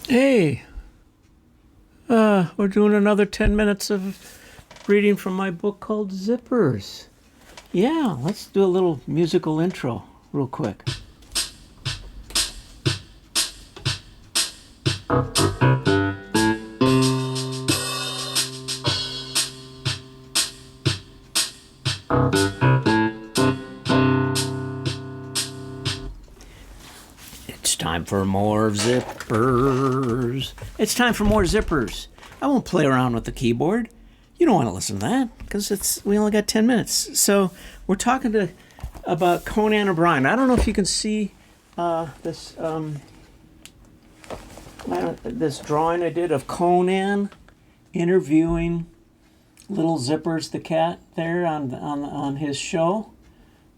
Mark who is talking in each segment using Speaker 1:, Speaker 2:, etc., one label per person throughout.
Speaker 1: Hey, we're doing another 10 minutes of reading from my book called Zippers. Yeah, let's do a little musical intro real quick. It's time for more zippers. It's time for more zippers. I won't play around with the keyboard. You don't want to listen to that because we only got 10 minutes. So we're talking about Conan O'Brien. I don't know if you can see this this drawing I did of Conan interviewing Little Zippers the cat there on his show.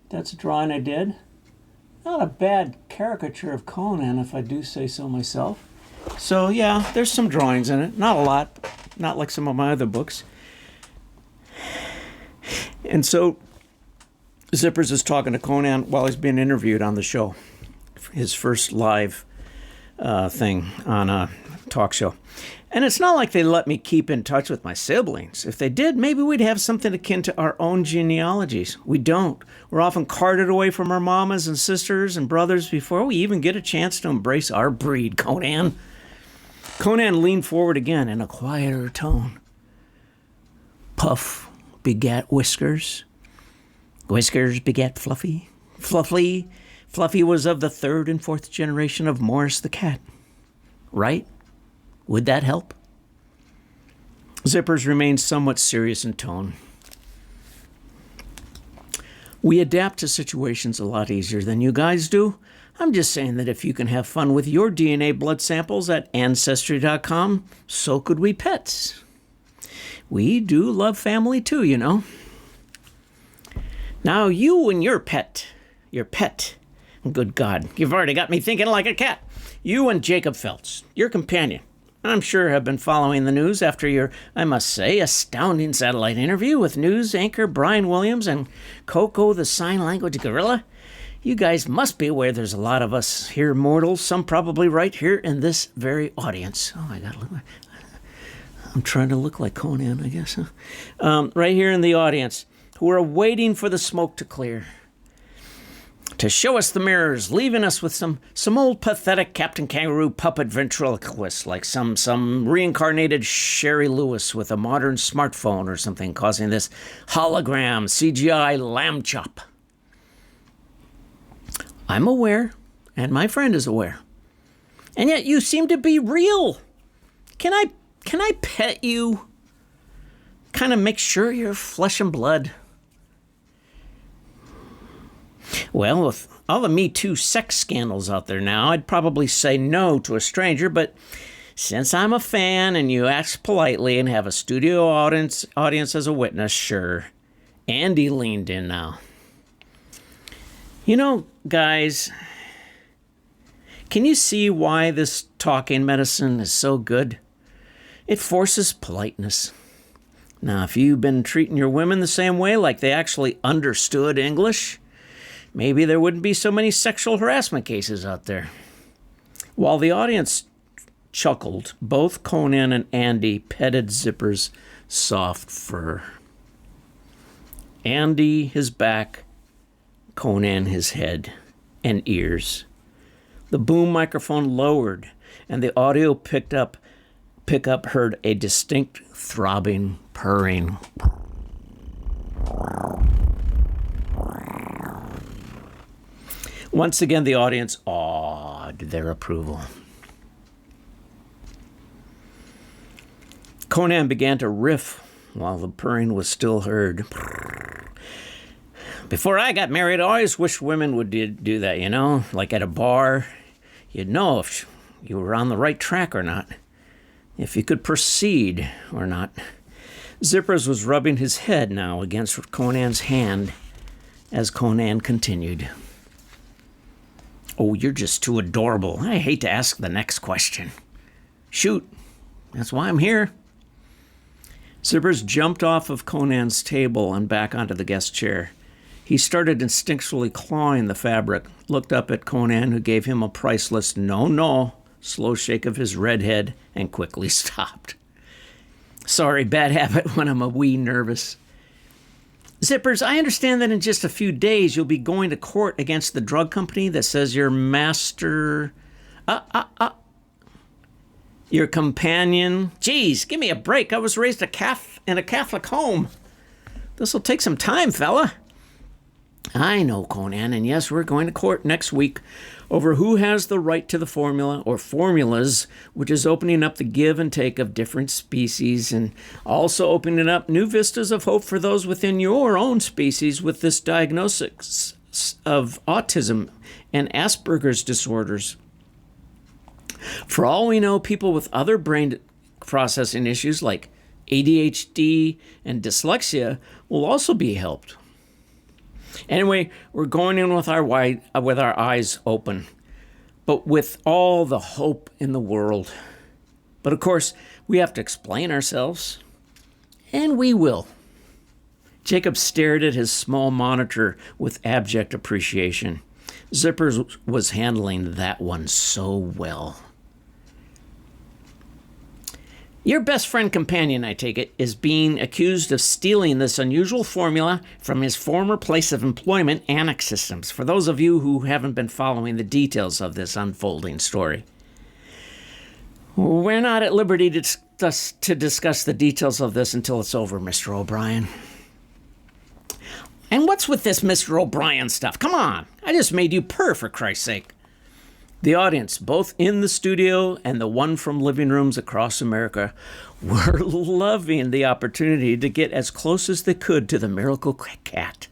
Speaker 1: That's a drawing I did. Not a bad caricature of Conan, if I do say so myself. So yeah, there's some drawings in it. Not a lot. Not like some of my other books. And so Zippers is talking to Conan while he's being interviewed on the show. His first live thing on a talk show. And it's not like they let me keep in touch with my siblings. If they did, maybe we'd have something akin to our own genealogies. We don't. We're often carted away from our mamas and sisters and brothers before we even get a chance to embrace our breed, Conan. Conan leaned forward again in a quieter tone. Puff begat Whiskers. Whiskers begat Fluffy. Fluffy was of the third and fourth generation of Morris the cat. Right? Would that help? Zippers remained somewhat serious in tone. We adapt to situations a lot easier than you guys do. I'm just saying that if you can have fun with your DNA blood samples at Ancestry.com, so could we pets. We do love family too, you know. Now you and your pet, good God, you've already got me thinking like a cat. You and Jacob Phelps, your companion, I'm sure have been following the news after your, I must say, astounding satellite interview with news anchor Brian Williams and Coco the sign language gorilla. You guys must be aware there's a lot of us here mortals, some probably right here in this very audience. Oh, I'm trying to look like Conan, I guess, huh? Right here in the audience, who are waiting for the smoke to clear, to show us the mirrors, leaving us with some old pathetic Captain Kangaroo puppet ventriloquist, like some reincarnated Sherry Lewis with a modern smartphone or something, causing this hologram CGI lamb chop. I'm aware, and my friend is aware, and yet you seem to be real. Can I pet you? Kind of make sure you're flesh and blood. Well, with all the Me Too sex scandals out there now, I'd probably say no to a stranger, but since I'm a fan and you ask politely and have a studio audience as a witness, sure. Andy leaned in now. You know, guys, can you see why this talking medicine is so good? It forces politeness. Now, if you've been treating your women the same way, like they actually understood English, maybe there wouldn't be so many sexual harassment cases out there. While the audience chuckled, both Conan and Andy petted Zipper's soft fur. Andy his back, Conan his head and ears. The boom microphone lowered, and the audio pickup heard a distinct throbbing, purring. Once again, the audience awed their approval. Conan began to riff while the purring was still heard. Before I got married, I always wished women would do that, you know? Like at a bar, you'd know if you were on the right track or not. If you could proceed or not. Zippers was rubbing his head now against Conan's hand as Conan continued. Oh, you're just too adorable. I hate to ask the next question. Shoot, that's why I'm here. Zippers jumped off of Conan's table and back onto the guest chair. He started instinctually clawing the fabric, looked up at Conan, who gave him a priceless no slow shake of his red head, and quickly stopped. Sorry, bad habit when I'm a wee nervous. Zippers, I understand that in just a few days you'll be going to court against the drug company that says your master... Your companion... Geez, give me a break. I was raised in a Catholic home. This'll take some time, fella. I know, Conan, and yes, we're going to court next week over who has the right to the formula, or formulas, which is opening up the give and take of different species and also opening up new vistas of hope for those within your own species with this diagnosis of autism and Asperger's disorders. For all we know, people with other brain processing issues like ADHD and dyslexia will also be helped. Anyway, we're going in with our eyes open, but with all the hope in the world. But of course, we have to explain ourselves, and we will. Jacob stared at his small monitor with abject appreciation. Zippers was handling that one so well. Your best friend companion, I take it, is being accused of stealing this unusual formula from his former place of employment, Annex Systems, for those of you who haven't been following the details of this unfolding story. We're not at liberty to discuss the details of this until it's over, Mr. O'Brien. And what's with this Mr. O'Brien stuff? Come on, I just made you purr, for Christ's sake. The audience, both in the studio and the one from living rooms across America, were loving the opportunity to get as close as they could to the miracle cat.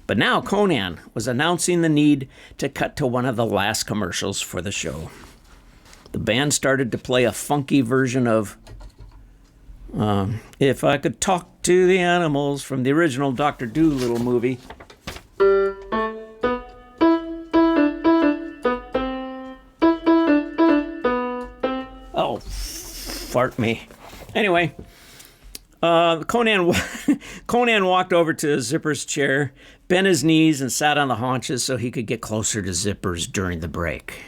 Speaker 1: But now Conan was announcing the need to cut to one of the last commercials for the show. The band started to play a funky version of If I Could Talk to the Animals from the original Dr. Dolittle movie. Oh, fart me. Anyway, Conan walked over to Zipper's chair, bent his knees, and sat on the haunches so he could get closer to Zippers during the break.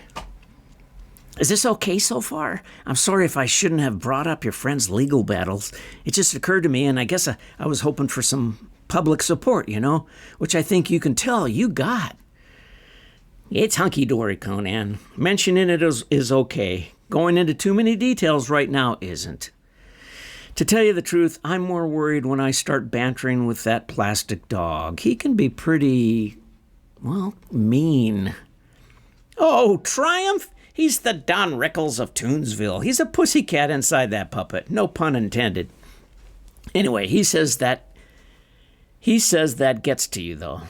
Speaker 1: Is this okay so far? I'm sorry if I shouldn't have brought up your friend's legal battles. It just occurred to me, and I guess I was hoping for some public support, which I think you can tell you got. It's hunky-dory, Conan. Mentioning it is okay. Going into too many details right now isn't. To tell you the truth, I'm more worried when I start bantering with that plastic dog. He can be pretty, mean. Oh, Triumph! He's the Don Rickles of Toonsville. He's a pussycat inside that puppet. No pun intended. Anyway, he says that gets to you, though.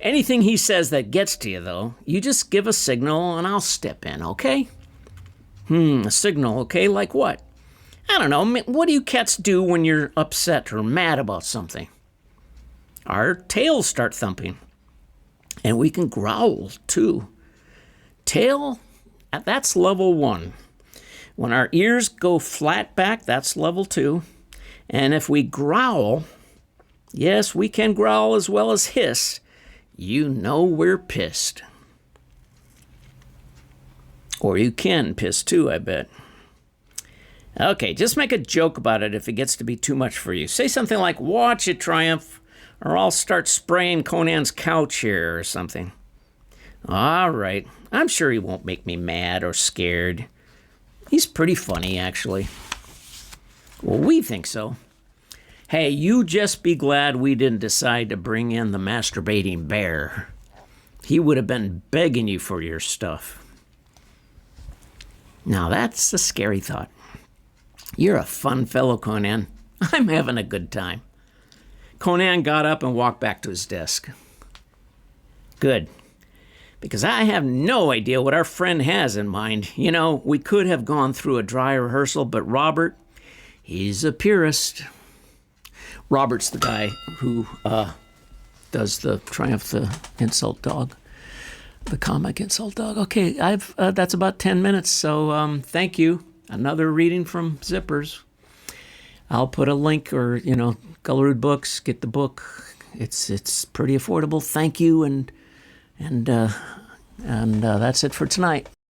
Speaker 1: Anything he says that gets to you, though, you just give a signal and I'll step in, okay? A signal, okay? Like what? I don't know. What do you cats do when you're upset or mad about something? Our tails start thumping. And we can growl, too. Tail, that's level 1. When our ears go flat back, that's level 2. And if we growl... Yes, we can growl as well as hiss. You know we're pissed. Or you can piss too, I bet. Okay, just make a joke about it if it gets to be too much for you. Say something like, watch it, Triumph, or I'll start spraying Conan's couch here or something. All right, I'm sure he won't make me mad or scared. He's pretty funny, actually. Well, we think so. Hey, you just be glad we didn't decide to bring in the masturbating bear. He would have been begging you for your stuff. Now that's a scary thought. You're a fun fellow, Conan. I'm having a good time. Conan got up and walked back to his desk. Good. Because I have no idea what our friend has in mind. We could have gone through a dry rehearsal, but Robert, he's a purist. Robert's the guy who does the Triumph the Insult Dog, the comic Insult Dog. Okay, that's about 10 minutes, so thank you. Another reading from Zippers. I'll put a link, or Gullerud Books. Get the book. It's pretty affordable. Thank you, and that's it for tonight.